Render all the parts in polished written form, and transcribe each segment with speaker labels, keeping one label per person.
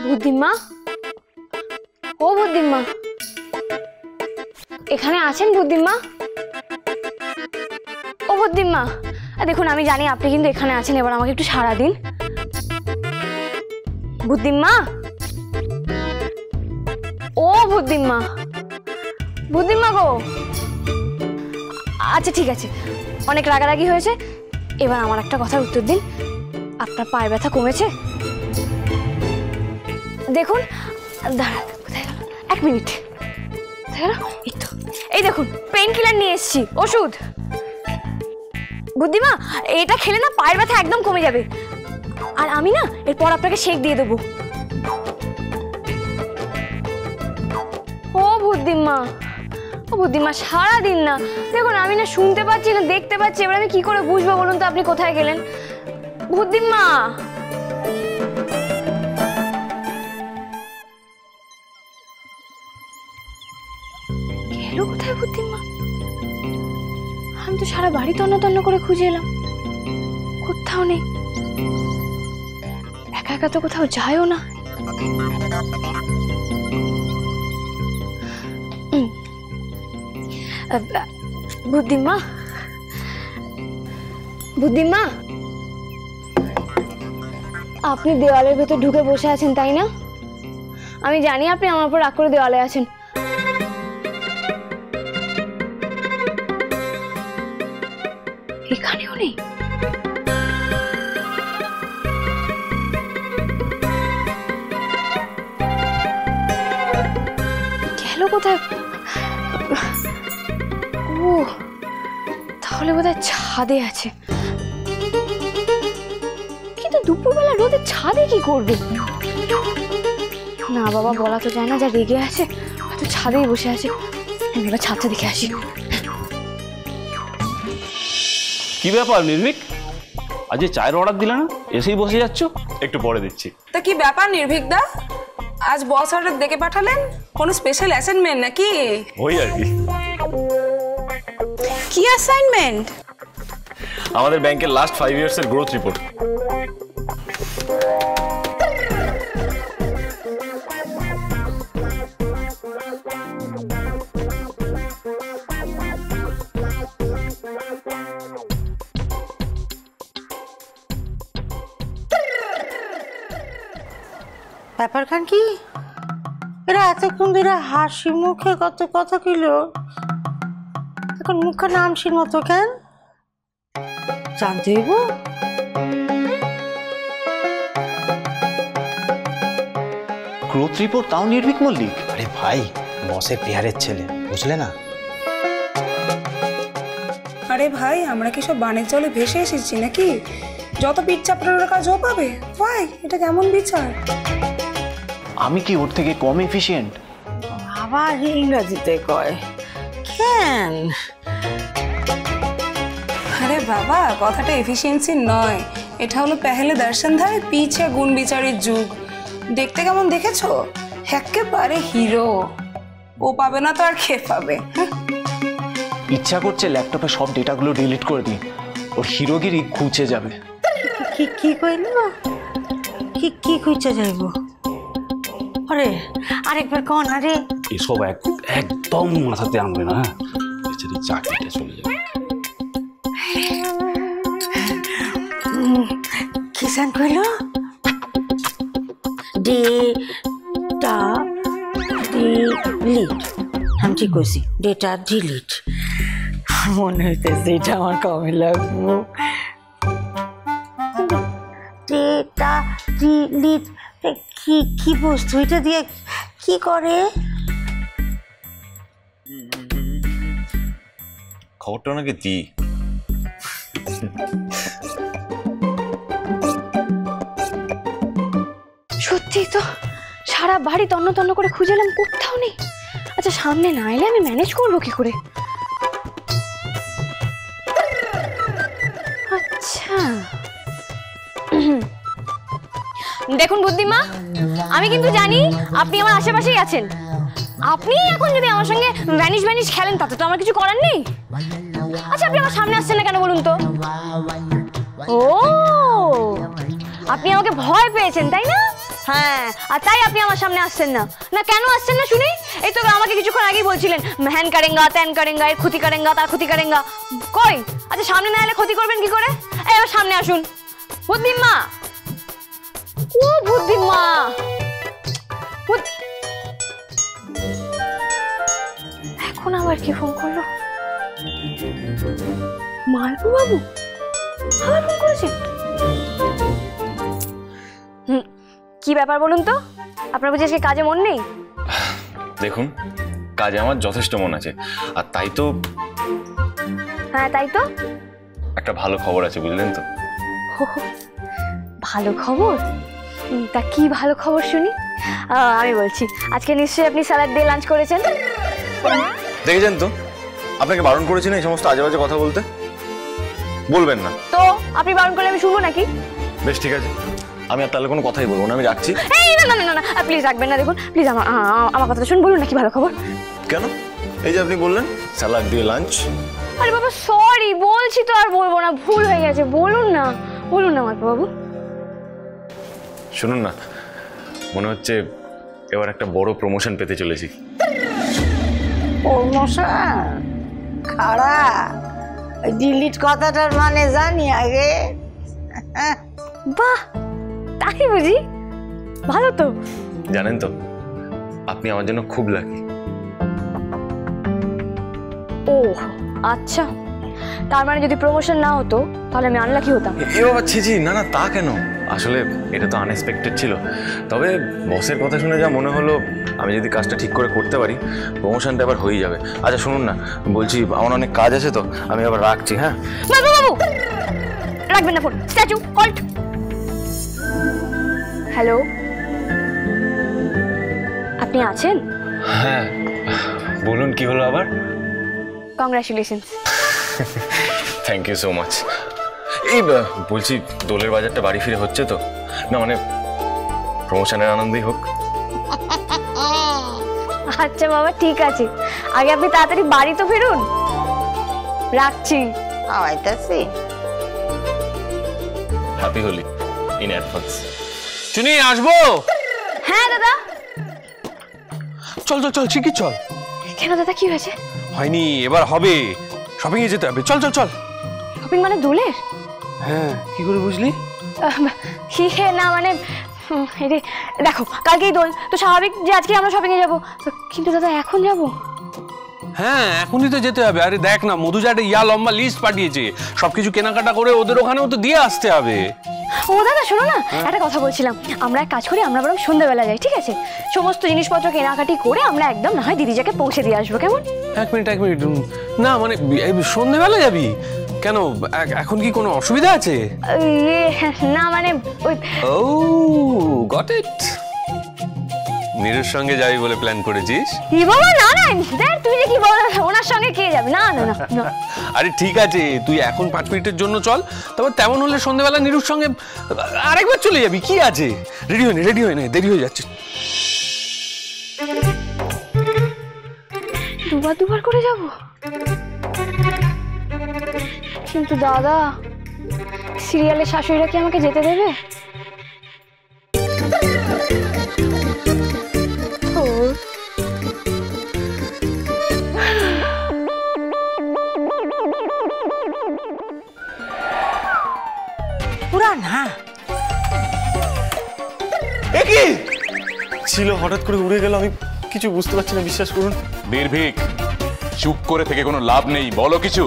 Speaker 1: বুদ্ধিমা, ও বুদ্ধিমা, এখানে আছেন বুদ্ধিমা? ও বুদ্ধিমা, দেখুন আমি জানি আপনি কিন্তু এখানে আছেন, এবার আমাকে একটু সাড়া দিন। বুদ্ধিমা, ও বুদ্ধিমা, বুদ্ধিমা গো। আচ্ছা ঠিক আছে, অনেক রাগারাগি হয়েছে, এবার আমার একটা কথার উত্তর দিন। আপনার পায়ের ব্যথা কমেছে? দেখুন, দাঁড়ান, কোথায় গেল? 1 মিনিট, কোথায় গেল? এই দেখুন, পেইন কিলার নিয়ে এসেছি, ওষুধ। বুদ্ধিমা, এটা খেলে না পায়ের ব্যথা একদম কমে যাবে। আর আমি না এরপর আপনাকে শেক দিয়ে দেবো। ও বুদ্ধিমা, ও বুদ্ধিমা, সারা দিন না, দেখুন আমি না শুনতে পাচ্ছি না দেখতে পাচ্ছি, এবার আমি কি করে বুঝবো বলুন তো আপনি কোথায় গেলেন? বুদ্ধিমা, গেল কোথায় বুদ্ধিমা? আমি তো সারা বাড়ি তন্ন তন্ন করে খুঁজে এলাম, কোথাও নেই। একা একা তো কোথাও যায়ও না। বুদ্ধিমা, বুদ্ধিমা, আপনি দেওয়ালের ভেতর ঢুকে বসে আছেন তাই না? আমি জানি আপনি আমার উপর রাগ করে দেওয়ালে আছেন। এখানেও নেই। গেল কোথায়? ও তাহলে বোধহয় ছাদে আছে, কিন্তু দুপুরবেলা রোদে ছাদে কি করবে? না বাবা, বলা তো যায় না, যা রেগে আছে হয়তো ছাদেই বসে আছে। আমি এবার ছাদটা দেখে আসি।
Speaker 2: কি ব্যাপার নির্ভীক, আজ চায়ের অর্ডার দিলে না, এসেই বসে যাচ্ছ? একটু পরে দিচ্ছি।
Speaker 3: তা কি ব্যাপার নির্ভীক দা, আজ বস অর্ডার দেখে পাঠালেন? কোনো স্পেশাল অ্যাসাইনমেন্ট নাকি?
Speaker 2: ওই আর কি।
Speaker 3: কি অ্যাসাইনমেন্ট?
Speaker 2: আমাদের ব্যাংকের লাস্ট 5 ইয়ার্স এর গ্রোথ রিপোর্ট।
Speaker 4: ব্যাপারখান কি? এরা এতক্ষণ ধরে হাসি মুখে কত কথা কইল, এখন মুখে নামসির মতো কেন? জানতে হইব।
Speaker 5: গ্রোথ রিপোর্ট তাও নির্ভীক মল্লিক?
Speaker 6: আরে ভাই, বসের পেয়ারের ছেলে, বুঝলে না?
Speaker 3: আরে ভাই, আমরা কি সব বানের জলে ভেসে এসেছি নাকি? যত পিঠ চাপড়ানোর কাজ ও পাবে? ভাই, এটা কেমন বিচার?
Speaker 5: আমি কি ওর থেকে কম এফিশিয়েন্ট?
Speaker 4: আবার ইংরেজিতে কয় কেন?
Speaker 3: আরে বাবা, কথাটা এফিসিয়েন্সি নয়, এটা হলো পেহলে দর্শন ধারে পিছে গুণ বিচারের যুগ। দেখতে কেমন দেখেছো? একেবারে হিরো। ও পাবে না তো আর কে পাবে?
Speaker 5: ইচ্ছা করছে ল্যাপটপে সব ডেটাগুলো ডিলিট করে দিই, ওর হিরোগিরি খুঁজে যাবে।
Speaker 4: কি কি কইল? কি খুঁজে যাইব? আরে আরেকবার কোন? আরে
Speaker 2: এসব একদম মাথাতে আনবে না, বেচারি চাকরিটা চলে যাবে।
Speaker 4: কিষান কইল ডেটা ডিলিট। আমি ঠিক কইছি, ডেটা ডিলিট। মনে হইতেছে এটা আমার কমে লাগবো। ডেটা ডিলিট কি কি বস্তু? এটা দিয়ে কি করে?
Speaker 2: খবরটা ওনাকে দি।
Speaker 1: সত্যি তো, সারা বাড়ি তন্ন তন্ন করে খুঁজে এলাম, কোথাও নেই। আচ্ছা, সামনে না এলে আমি ম্যানেজ করবো কি করে? আচ্ছা, দেখুন বুদ্ধিমা, আমি কিন্তু জানি আপনি আমার আশেপাশেই আছেন। আপনি এখন যদি আমার সঙ্গে ভ্যানিশ খেলেন তাতে তো আমার কিছু করার নেই। আচ্ছা, আপনি আমার সামনে আসছেন না কেন বলুন তো? ও, আপনি আমাকে ভয় পেয়েছেন তাই না?
Speaker 4: হ্যাঁ,
Speaker 1: আর তাই আপনি আমার সামনে আসছেন না। না কেন আসছেন না শুনি? এই তো আমাকে কিছুক্ষণ আগেই বলছিলেন হ্যান কারেঙ্গা ত্যান কারেঙ্গা, এর ক্ষতি কারেঙ্গা তার ক্ষতি কারেঙ্গা। কই আচ্ছা সামনে না এলে ক্ষতি করবেন কি করে? এই এবার সামনে আসুন। বুদ্ধিমা, ও বুদ্ধিমা, এখন আবার কি ফোন করলো? মালপু বাবু আবার ফোন করেছে? কি ব্যাপার বলুন তো? আপনার বুঝি আজকে কাজে মন নেই?
Speaker 5: দেখুন, কাজে আমার যথেষ্ট মন আছে, আর তাই তো
Speaker 1: হ্যাঁ তাই তো।
Speaker 5: একটা ভালো খবর আছে, বুঝলেন তো?
Speaker 1: ভালো খবর? তা কি ভালো খবর শুনি? আমি বলছি, আজকে নিশ্চয়ই আপনি স্যালাড দিয়ে লাঞ্চ করেছেন।
Speaker 5: দেখেছেন তো, আপনাকে বারণ করেছি না এই সমস্ত আজে বাজে কথা বলতে? বলবেন না
Speaker 1: তো আপনি বারণ করলে আমি শুনবো নাকি?
Speaker 5: বেশ ঠিক আছে, আমি আর তাহলে কোনো কথাই বলবো না, আমি রাখছি।
Speaker 1: এই না না না না, প্লিজ রাখবেন না। দেখুন প্লিজ আমার কথাটা শুনুন, বলুন নাকি ভালো খবর?
Speaker 5: কেন? এই যে আপনি বললেন স্যালাড দিয়ে লাঞ্চ।
Speaker 1: আরে বাবা সরি, বলছি তো আর বলবো না, ভুল হয়ে গেছে। বলুন না, বলুন না মালপু বাবু।
Speaker 5: শুনুন না, মনে হচ্ছে এবার একটা বড় প্রমোশন পেতে চলেছি।
Speaker 4: প্রমোশন? খাড়া, ডিলিট কথাটার মানে জানি আগে।
Speaker 1: বাহ, তাই বুঝি? ভালো তো।
Speaker 5: জানেন তো, আপনি আমার জন্য খুব লাকি।
Speaker 1: ও আচ্ছা, তার মানে যদি প্রমোশন না হতো তাহলে আমি আনলাকি হতাম।
Speaker 5: এ বাবা, ছি ছি, না না, তা কেন? আসলে এটা তো আনএক্সপেক্টেড ছিল। তবে বসের কথা শুনে যা মনে হলো, আমি যদি কাজটা ঠিক করে করতে পারি, প্রমোশনটা এবার হয়ে যাবে। আচ্ছা শুনুন না, বলছি আমার অনেক কাজ আছে তো, আমি আবার রাখছি। হ্যাঁ
Speaker 1: বাবু বাবু, রাখবেন না ফোন। Statue called. হ্যালো, আপনি আছেন?
Speaker 5: হ্যাঁ বলুন, কি হলো আবার?
Speaker 1: Congratulations.
Speaker 5: Thank you so much. এই বলছি, দোলের বাজারটা বাড়ি ফিরে হচ্ছে তো? না মানে প্রমোশনের আনন্দই হোক।
Speaker 1: আচ্ছা বাবা ঠিক আছে, আগে আপনি তাড়াতাড়ি বাড়ি তো ফিরুন। রাখছি।
Speaker 4: আইতাছি।
Speaker 5: Happy Holi in advance.
Speaker 2: Chuni আসবো?
Speaker 1: হ্যাঁ দাদা।
Speaker 2: চল চল চল, ঠিকই চল।
Speaker 1: কেন দাদা, কি হয়েছে?
Speaker 2: হয়নি, এবার হবে। শপিং এ যেতে হবে, চল চল চল।
Speaker 1: শপিং মানে দোলের?
Speaker 2: হ্যাঁ, কি করে বুঝলি?
Speaker 1: কি হে না মানে দেখো, কালকেই দোল, তো স্বাভাবিক যে আজকে আমরা শপিং এ যাবো। কিন্তু দাদা এখন যাবো?
Speaker 2: হ্যাঁ এখনই তো যেতে হবে। আরে দেখ না, মধুজা একটা লম্বা লিস্ট পাঠিয়েছে, সবকিছু কেনাকাটা করে ওদের ওখানেও তো দিয়ে আসতে হবে।
Speaker 1: ও দাদা শোনো না, একটা কথা বলছিলাম, আমরা এক কাজ করি, আমরা বরং সন্ধ্যাবেলা যাই, ঠিক আছে? সমস্ত জিনিসপত্র কেনাকাটি করে আমরা একদম না হয় দিদিজাকে পৌঁছে দিয়ে আসবো, কেমন?
Speaker 2: এক মিনিট না মানে সন্ধ্যেবেলা যাবি কেন? এখন কি কোনো অসুবিধা আছে?
Speaker 1: না মানে ওই
Speaker 2: ও গট ইট, নীরের সঙ্গে যাবি বলে প্ল্যান করেছিস?
Speaker 1: বাবা না না, দেখ তুই যে কি বল, ওনার সঙ্গে কে যাবে? না না না না।
Speaker 2: আরে ঠিক আছে, তুই এখন 5 মিনিটের জন্য চল, তারপর তেমন হলে সন্ধ্যাবেলা নীরুর সঙ্গে আরেকবার চলে যাবি। কি আছে, রেডি হয়ে নে, দেরি হয়ে যাচ্ছে।
Speaker 1: দুবার করে যাব? কিন্তু দাদা, সিরিয়ালের শাশুড়িরা কি আমাকে যেতে দেবে?
Speaker 4: পুরা না
Speaker 5: একই ছিল, হঠাৎ করে উড়ে গেল, আমি কিছু বুঝতে পারছি না, বিশ্বাস করুন।
Speaker 7: নির্ভীক, চুপ করে থেকে কোনো লাভ নেই, বলো কিছু।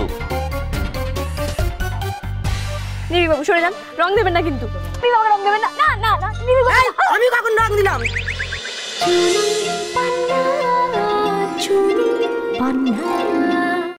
Speaker 1: নির্ভীক বাবু সরে যান, রং দেবেন না কিন্তু। প্লিজ আমাকে রং দেবেন না। না না না নির্ভীক বাবু,
Speaker 4: আমি কখন রং দিলাম?
Speaker 1: চুনি পান্না